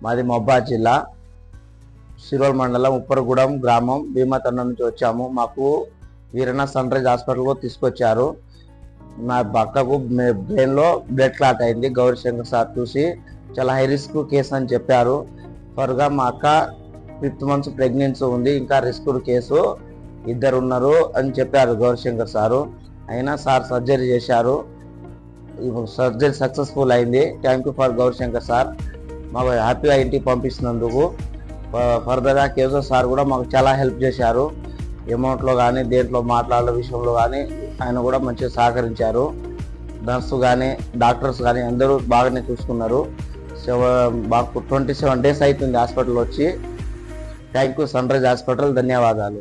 మాది మహబాద్ జిల్లా సిరోల్ మండలం ఉప్పరగూడెం గ్రామం భీమాతండం నుంచి వచ్చాము. మాకు వీరన్న సన్ రైజ్ హాస్పిటల్కు తీసుకొచ్చారు. మా పక్కకు బ్రెయిన్లో బ్లడ్ క్లాట్ అయింది. గౌరీశంకర్ సార్ చూసి చాలా హై రిస్క్ కేసు అని చెప్పారు. త్వరగా మా అక్క 5th month ప్రెగ్నెన్సీ ఉంది, ఇంకా రిస్క్ కేసు, 2 ఉన్నారు అని చెప్పారు గౌరీశంకర్ సారు. అయినా సార్ సర్జరీ చేశారు. సర్జరీ సక్సెస్ఫుల్ అయింది. Thank you for Gauri Shankar sir. మాకు హ్యాపీగా ఇంటికి పంపిస్తున్నందుకు. ఫర్దర్గా కేశవ్ సార్ కూడా మాకు చాలా హెల్ప్ చేశారు. అమౌంట్లో కానీ దేంట్లో మాట్లాడే విషయంలో కానీ ఆయన కూడా మంచిగా సహకరించారు. నర్సు కానీ డాక్టర్స్ కానీ అందరూ బాగానే చూసుకున్నారు. మాకు 27 days అవుతుంది హాస్పిటల్ వచ్చి. Thank you Sunrise hospital, ధన్యవాదాలు.